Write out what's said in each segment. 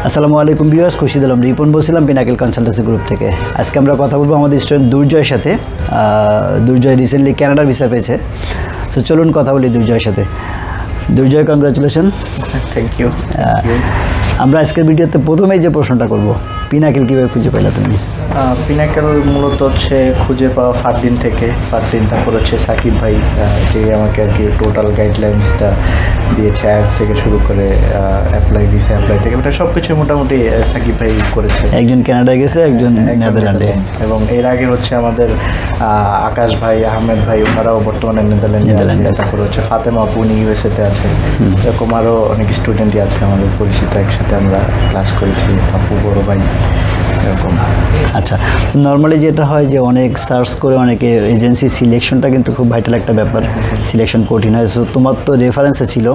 আসসালামু আলাইকুম ভিউয়ার্স, খুশি দিলাম রিপন বলছিলাম পিনাকেল কনসালটেন্সি গ্রুপ থেকে। আজকে আমরা কথা বলবো আমাদের স্টুডেন্ট দুর্জয়ের সাথে। দুর্জয় রিসেন্টলি কানাডার ভিসা পেয়েছে। তো চলুন কথা বলি দুর্জয়ের সাথে। দুর্জয়, কংগ্রাচুলেশন। Thank you. আমরা আজকের ভিডিওতে প্রথমেই যে প্রশ্নটা করব, পিনাকেল কীভাবে খুঁজে পাইলা তুমি? পিনাকেল মূলত হচ্ছে খুঁজে পাওয়া ফারদিন থেকে। ফারদিন, তারপর হচ্ছে সাকিব ভাই, যে আমাকে আর কি টোটাল গাইডলাইন্সটা দিয়েছে, অ্যাডস থেকে শুরু করে ভিসা অ্যাপ্লাই থেকে সব কিছু মোটামুটি সাকিব ভাই করেছে। একজন কানাডায় গেছে, একজন নেদারল্যান্ডে, এবং এর আগে হচ্ছে আমাদের আকাশ ভাই, আহমেদ ভাই, ওনারাও বর্তমানে নেদারল্যান্ডে। তারপর হচ্ছে ফাতেমা আপু, উনি ইউএসএতে আছে। এরকম আরও অনেক স্টুডেন্টই আছে আমাদের পরিচিত, একসাথে আমরা ক্লাস করেছি, আপু, বড় ভাই, এরকম। আচ্ছা, নর্মালি যেটা হয় যে অনেক সার্চ করে অনেকে এজেন্সি সিলেকশনটা কিন্তু খুব ভাইটাল একটা ব্যাপার, সিলেকশন কঠিন হয়। সো তোমার তো রেফারেন্সে ছিল,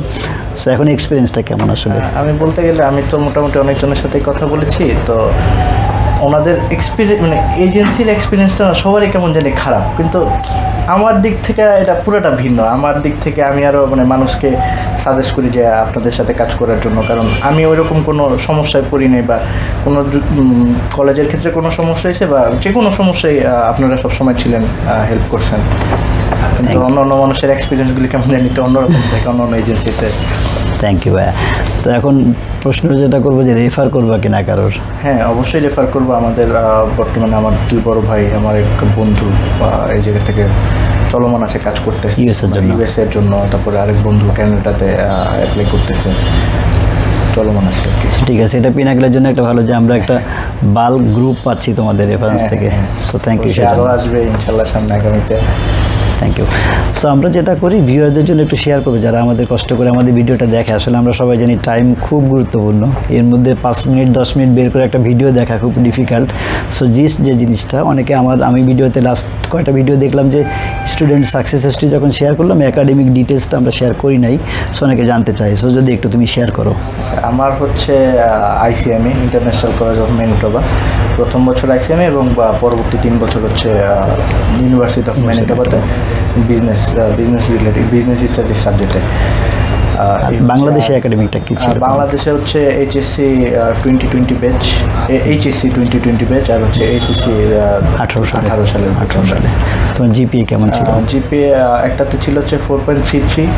সো এখন এক্সপিরিয়েন্সটা কেমন আসলে? আমি বলতে গেলে আমি তো মোটামুটি অনেকজনের সাথেই কথা বলেছি, তো ওনাদের এক্সপিরিয়েন্স মানে এজেন্সির এক্সপিরিয়েন্সটা সবারই কেমন জানি খারাপ, কিন্তু আমার দিক থেকে এটা পুরোটা ভিন্ন। আমার দিক থেকে আমি আরও মানুষকে সাজেস্ট করি যে আপনাদের সাথে কাজ করার জন্য, কারণ আমি ওইরকম কোনো সমস্যায় পড়ি নাই, বা কোনো কলেজের ক্ষেত্রে কোনো সমস্যা হয়েছে বা যে কোনো সমস্যায় আপনারা সবসময় ছিলেন, হেল্প করছেন। কিন্তু অন্য অন্য মানুষের এক্সপিরিয়েন্সগুলি কেমন জানি একটু অন্যরকম থাকে অন্য অন্য এজেন্সিতে। থ্যাংক ইউ ভাইয়া। তো এখন প্রশ্ন যেটা করবো যে রেফার করবা কিনা কারোর? হ্যাঁ, অবশ্যই রেফার করবো। আমাদের বর্তমানে আমার দুই বড় ভাই, আমার এক বন্ধু এই জায়গা থেকে চলমান আছে, কাজ করতেছে ইউএসএর জন্য। তারপরে আরেক বন্ধু ক্যানাডাতে অ্যাপ্লাই করতেছে, চলমান আছে আর কি। ঠিক আছে, এটা পিনাকেলের জন্য একটা ভালো যে আমরা একটা বাল্ক গ্রুপ পাচ্ছি তোমাদের রেফারেন্স থেকে। So thank you. আরও আসবে ইনশাল্লাহ সামনে আগামীতে। Thank you. সো আমরা যেটা করি ভিউয়ারদের জন্য একটু শেয়ার করবো, যারা আমাদের কষ্ট করে আমাদের ভিডিওটা দেখে। আসলে আমরা সবাই জানি টাইম খুব গুরুত্বপূর্ণ, এর মধ্যে 5 মিনিট 10 মিনিট বের করে একটা ভিডিও দেখা খুব ডিফিকাল্ট। সো যে জিনিসটা অনেকে আমি ভিডিওতে লাস্ট কয়েকটা ভিডিও দেখলাম যে স্টুডেন্ট সাকসেস হিস্ট্রি যখন শেয়ার করলাম, একাডেমিক ডিটেলসটা আমরা শেয়ার করি নাই। সো অনেকে জানতে চাই, সো যদি একটু তুমি শেয়ার করো। আমার হচ্ছে ICMA, International College of Manitoba, প্রথম বছর আইসিএমএ এবং পরবর্তী 3 বছর হচ্ছে ইউনিভার্সিটি অফ ম্যানিটোবাতে বিজনেস রিলেটেড, বিজনেস স্টাডিজ সাবজেক্টে। বাংলাদেশে একাডেমিকটা কি ছিল? বাংলাদেশে হচ্ছে এইচএসসি 2020 ব্যাচ, এইচএসসি 2020 ব্যাচ, আর হচ্ছে এইচএসসি 18 সালে। তোমার জিপিএ কেমন ছিল? জিপিএ একটাতে ছিল হচ্ছে 4.33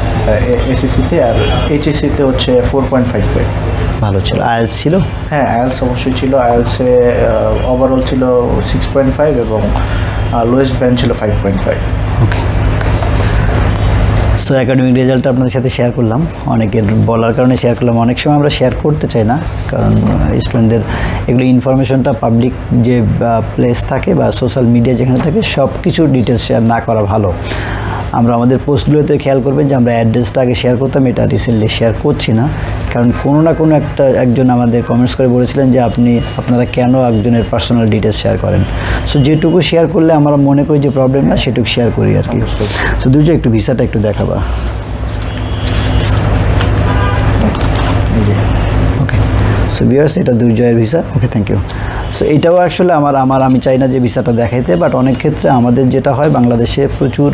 এসএসসিতে, আর এইচএসসিতে হচ্ছে 4.55। ভালো ছিল। আইএলস ছিল? হ্যাঁ, আইএলস অবশ্যই ছিল। আইএলসে ওভারঅল ছিল 6.5 এবং লোয়েস্ট ব্যান্ড ছিল 5.5। ওকে। সো একাডেমিক রেজাল্টটা আপনাদের সাথে শেয়ার করলাম, অনেকের বলার কারণে শেয়ার করলাম। অনেক সময় আমরা শেয়ার করতে চাই না, কারণ স্টুডেন্টদের এগুলো ইনফরমেশনটা পাবলিক যে প্লেস থাকে বা সোশ্যাল মিডিয়া যেখানে থাকে সব কিছু ডিটেলস শেয়ার না করা ভালো। আমরা আমাদের পোস্টগুলোতে খেয়াল করবেন যে আমরা অ্যাড্রেসটা আগে শেয়ার করতাম, এটা রিসেন্টলি শেয়ার করছি না, কারণ কোনো না কোনো একজন আমাদের কমেন্টস করে বলেছিলেন যে আপনারা কেন একজনের পার্সোনাল ডিটেলস শেয়ার করেন। সো যেটুকু শেয়ার করলে আমরা মনে করি যে প্রবলেম না, সেটুকু শেয়ার করি আর কি। সো দুর্জয়, একটু ভিসাটা একটু দেখাবা। ওকে। সো ভিউয়ার্স, এটা দুর্জয়ের visa. Okay, thank you. So এটাও আসলে আমি চাই না যে ভিসাটা দেখাইতে, বাট অনেক ক্ষেত্রে আমাদের যেটা হয় বাংলাদেশে প্রচুর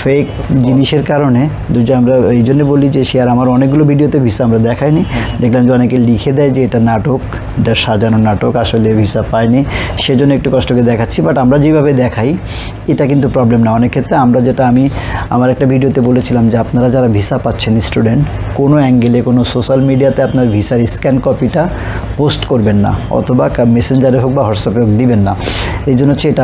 ফেক জিনিসের কারণে দুর্জয়, আমরা এই জন্য বলি যে শেয়ার, আমার অনেকগুলো ভিডিওতে ভিসা আমরা দেখাইনি, দেখলাম যে অনেকে লিখে দেয় যে এটা নাটক, এটা সাজানো নাটক, আসলে ভিসা পায়নি, সেজন্য একটু কষ্ট করে দেখাচ্ছি। বাট আমরা যেভাবে দেখাই এটা কিন্তু প্রবলেম না। অনেক ক্ষেত্রে আমরা যেটা আমার একটা ভিডিওতে বলেছিলাম যে আপনারা যারা ভিসা পাচ্ছেন স্টুডেন্ট, কোনো অ্যাঙ্গেলে কোনো সোশ্যাল মিডিয়াতে আপনার ভিসার স্ক্যান কপিটা পোস্ট করবেন না, অথবা মেসেঞ্জারে হোক বা হোয়াটসঅ্যাপে হোক দিবেন না। এই জন্য হচ্ছে এটা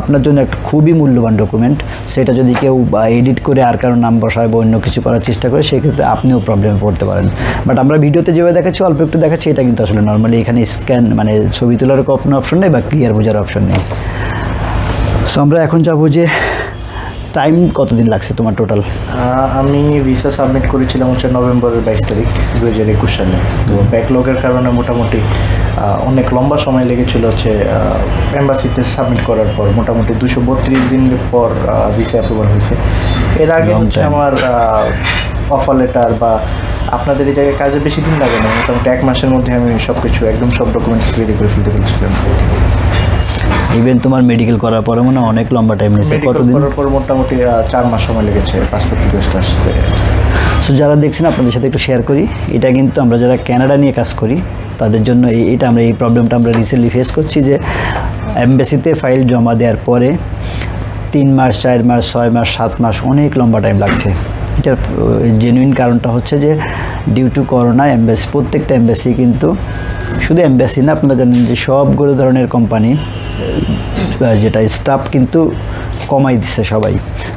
আপনার জন্য একটা খুবই মূল্যবান ডকুমেন্ট। সেটা যদি কেউ এডিট করে আর কারো নাম বসায় বা অন্য কিছু করার চেষ্টা করে, সেক্ষেত্রে আপনিও প্রবলেমে পড়তে পারেন। বাট আমরা ভিডিওতে যেভাবে দেখাচ্ছি, অল্প একটু দেখাচ্ছি, এটা কিন্তু আসলে নর্মালি এখানে স্ক্যান ছবি তোলার কোনো অপশন নেই বা ক্লিয়ার বোঝার অপশন নেই। সো আমরা এখন যাবো যে টাইম কতদিন লাগছে তোমার টোটাল? আমি ভিসা সাবমিট করেছিলাম হচ্ছে নভেম্বরের 22 তারিখ 2021 সালে। তো ব্যাকলগের কারণে মোটামুটি অনেক লম্বা সময় লেগেছিল হচ্ছে এম্বাসিতে সাবমিট করার পর। মোটামুটি 232 দিন পর ভিসা অ্যাপ্রুভাল হয়েছে। এর আগে হচ্ছে আমার অফার লেটার বা আপনাদের এই জায়গায় কাজে বেশি দিন লাগে না, মোটামুটি 1 মাসের মধ্যে আমি সব ডকুমেন্টস রেডি করে ফেলতে পেরেছিলাম। ইভেন তোমার মেডিকেল করার পরে মনে অনেক লম্বা টাইম নিয়েছে? কতদিন করার পর মোটামুটি 4 মাস সময় লেগেছে পাসপোর্ট রিকোয়েস্ট আসতে। সো যারা দেখছেন আপনাদের সাথে একটু শেয়ার করি, এটা কিন্তু আমরা যারা কানাডা নিয়ে কাজ করি তাদের জন্য এই প্রবলেমটা আমরা রিসেন্টলি ফেস করছি যে এমবেসিতে ফাইল জমা দেওয়ার পরে 3 মাস 4 মাস 6 মাস 7 মাস অনেক লম্বা টাইম লাগছে। এটার জেনুইন কারণটা হচ্ছে যে ডিউ টু করোনা প্রত্যেকটা এমবেসি কিন্তু, শুধু এমবেসি না, আপনারা জানেন যে সবগুলো ধরনের কোম্পানি যেটা স্টাফ কিন্তু কমাই দিচ্ছে সবাই।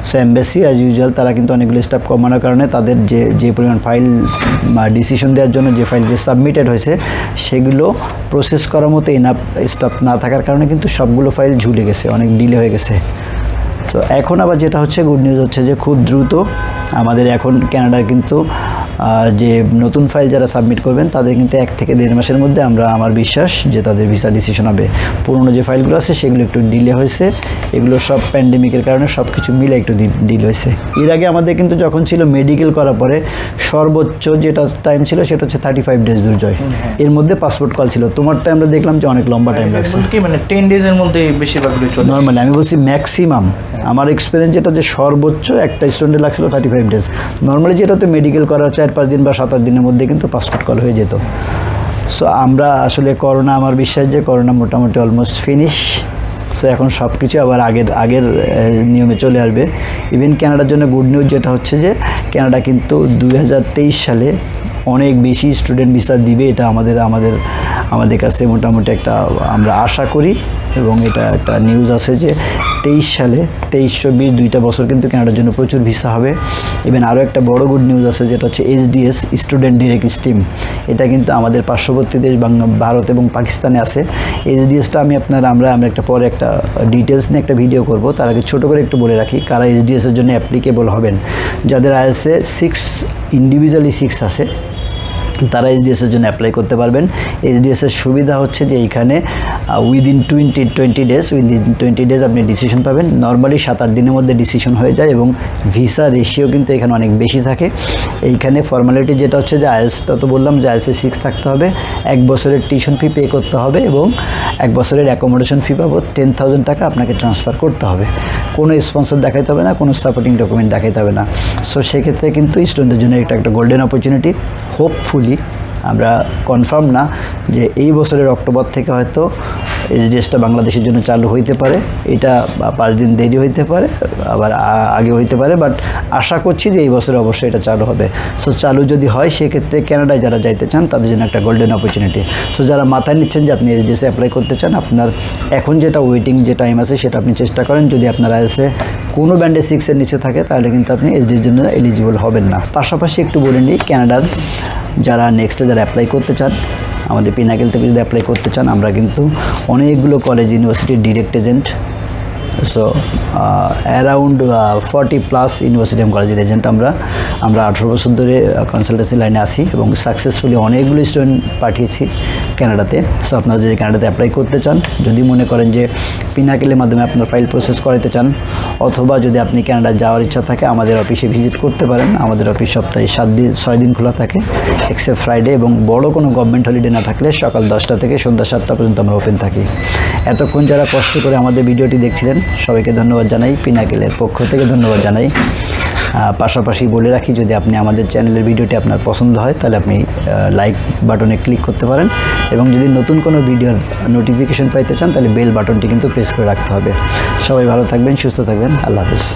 সো এমবেসি অ্যাজ ইউজুয়াল তারা কিন্তু অনেকগুলো স্টাফ কমানোর কারণে তাদের যে পরিমাণ ফাইল ডিসিশন দেওয়ার জন্য যে ফাইলগুলো সাবমিটেড হয়েছে সেগুলো প্রসেস করার মতো এনাফ স্টাফ না থাকার কারণে কিন্তু সবগুলো ফাইল ঝুলে গেছে, অনেক ডিলে হয়ে গেছে। তো এখন আবার যেটা হচ্ছে গুড নিউজ হচ্ছে যে খুব দ্রুত আমাদের এখন কানাডার কিন্তু যে নতুন ফাইল যারা সাবমিট করবেন তাদের কিন্তু 1 থেকে 1.5 মাসের মধ্যে আমার বিশ্বাস যে তাদের ভিসা ডিসিশন হবে। পুরনো যে ফাইলগুলো আছে সেগুলো একটু ডিলে হয়েছে, এগুলো সব প্যান্ডেমিকের কারণে সব কিছু মিলে একটু ডিলে হয়েছে। এর আগে আমাদের কিন্তু যখন ছিল মেডিকেল করার পরে সর্বোচ্চ যেটা টাইম ছিল সেটা হচ্ছে 35 ডেজ দুর্জয়, এর মধ্যে পাসপোর্ট কল ছিল। তোমারটা আমরা দেখলাম যে অনেক লম্বা টাইম লাগছে, মানে 10 ডেজের মধ্যে বেশিরভাগগুলো চলে। নর্মালি আমি বলছি ম্যাক্সিমাম, আমার এক্সপিরিয়েন্স যেটা যে সর্বোচ্চ একটা স্টুডেন্টের লাগছিল 35 ডেজ। নর্মালি যেটাতে মেডিকেল করার 4-5 দিন বা 7-8 দিনের মধ্যে কিন্তু পাসপোর্ট কল হয়ে যেত। সো আমরা আসলে করোনা, আমার বিশ্বাস যে করোনা মোটামুটি অলমোস্ট ফিনিশ। সো এখন সব কিছু আবার আগের নিয়মে চলে আসবে। ইভেন কানাডার জন্য গুড নিউজ যেটা হচ্ছে যে কানাডা কিন্তু 2023 সালে অনেক বেশি স্টুডেন্ট ভিসা দিবে, এটা আমাদের কাছে মোটামুটি একটা আমরা আশা করি। এবং এটা একটা নিউজ আছে যে 23 সালে 23-20 দুইটা বছর কিন্তু কানাডার জন্য প্রচুর ভিসা হবে। ইভেন আরও একটা বড় গুড নিউজ আছে যেটা হচ্ছে SDS স্টুডেন্ট ডিরেক্ট স্ট্রিম, এটা কিন্তু আমাদের পার্শ্ববর্তী দেশ ভারত এবং পাকিস্তানে আছে। SDSটা আমরা একটা পরে একটা ডিটেলস নিয়ে একটা ভিডিও করব। তার আগে ছোটো করে একটু বলে রাখি কারা SDSের জন্য অ্যাপ্লিকেবল হবেন। যাদের IELTS-এ 6 ইন্ডিভিজুয়ালি 6 আছে তারা SDSের জন্য অ্যাপ্লাই করতে পারবেন। SDSের সুবিধা হচ্ছে যে এইখানে উইদিন 20 ডেজ আপনি ডিসিশন পাবেন। নর্মালি 7-8 দিনের মধ্যে ডিসিশন হয়ে যায় এবং ভিসা রেশিও কিন্তু এখানে অনেক বেশি থাকে। এইখানে ফর্মালিটি যেটা হচ্ছে যে IELTS-টা তো বললাম যে IELTS-এ 6 থাকতে হবে, 1 বছরের টিউশন ফি পে করতে হবে এবং 1 বছরের অ্যাকোমোডেশন ফি পাবো 10,000 টাকা আপনাকে ট্রান্সফার করতে হবে। কোনো স্পন্সর দেখাইতে হবে না, কোনো সাপোর্টিং ডকুমেন্ট দেখাইতে হবে না। সো সেক্ষেত্রে কিন্তু স্টুডেন্টদের জন্য একটা গোল্ডেন অপরচুনিটি। হোপফুলি, আমরা কনফার্ম না যে এই বছরের অক্টোবর থেকে হয়তো SDSটা বাংলাদেশের জন্য চালু হইতে পারে। এটা 5 দিন দেরি হইতে পারে, আবার আগে হইতে পারে, বাট আশা করছি যে এই বছরে অবশ্যই এটা চালু হবে। সো চালু যদি হয় সেক্ষেত্রে কানাডায় যারা যাইতে চান তাদের জন্য একটা গোল্ডেন অপরচুনিটি। সো যারা মাথায় নিচ্ছেন যে আপনি SDSে অ্যাপ্লাই করতে চান, আপনার এখন যেটা ওয়েটিং যে টাইম আছে সেটা আপনি চেষ্টা করেন। যদি আপনার IELTS-এ কোনো ব্যান্ডে 6-এর নিচে থাকে তাহলে কিন্তু আপনি SDSের জন্য এলিজিবল হবেন না। পাশাপাশি একটু বলে নিই, কানাডার যারা নেক্সটে যারা অ্যাপ্লাই করতে চান, আমাদের পিনাকেল থেকে যদি অ্যাপ্লাই করতে চান, আমরা কিন্তু অনেকগুলো কলেজ ইউনিভার্সিটির direct agent. So around 40+ university এবং কলেজের এজেন্ট আমরা 18 বছর ধরে কনসালটেন্সি লাইনে আসি এবং সাকসেসফুলি অনেকগুলো স্টুডেন্ট পাঠিয়েছি কানাডাতে। সো আপনারা যদি কানাডাতে অ্যাপ্লাই করতে চান, যদি মনে করেন যে পিনাকেলের মাধ্যমে আপনার ফাইল প্রসেস করাতে চান, অথবা যদি আপনি কানাডা যাওয়ার ইচ্ছা থাকে আমাদের অফিসে ভিজিট করতে পারেন। আমাদের অফিস সপ্তাহে 6 দিন খোলা থাকে এক্সেপ্ট ফ্রাইডে, এবং বড় কোনো গভর্নমেন্ট হলিডে না থাকলে সকাল 10টা থেকে সন্ধ্যা 7টা পর্যন্ত আমরা ওপেন থাকি। এতক্ষণ যারা কষ্ট করে আমাদের ভিডিওটি দেখছিলেন সবাইকে ধন্যবাদ জানাই, পিনাকেলের পক্ষ থেকে ধন্যবাদ জানাই। পাশাপাশি বলে রাখি, যদি আপনি আমাদের চ্যানেলের ভিডিওটি আপনার পছন্দ হয় তাহলে আপনি লাইক বাটনে ক্লিক করতে পারেন, এবং যদি নতুন কোনো ভিডিওর নোটিফিকেশন পাইতে চান তাহলে বেল বাটনটি কিন্তু প্রেস করে রাখতে হবে। সবাই ভালো থাকবেন, সুস্থ থাকবেন, আল্লাহ হাফেজ।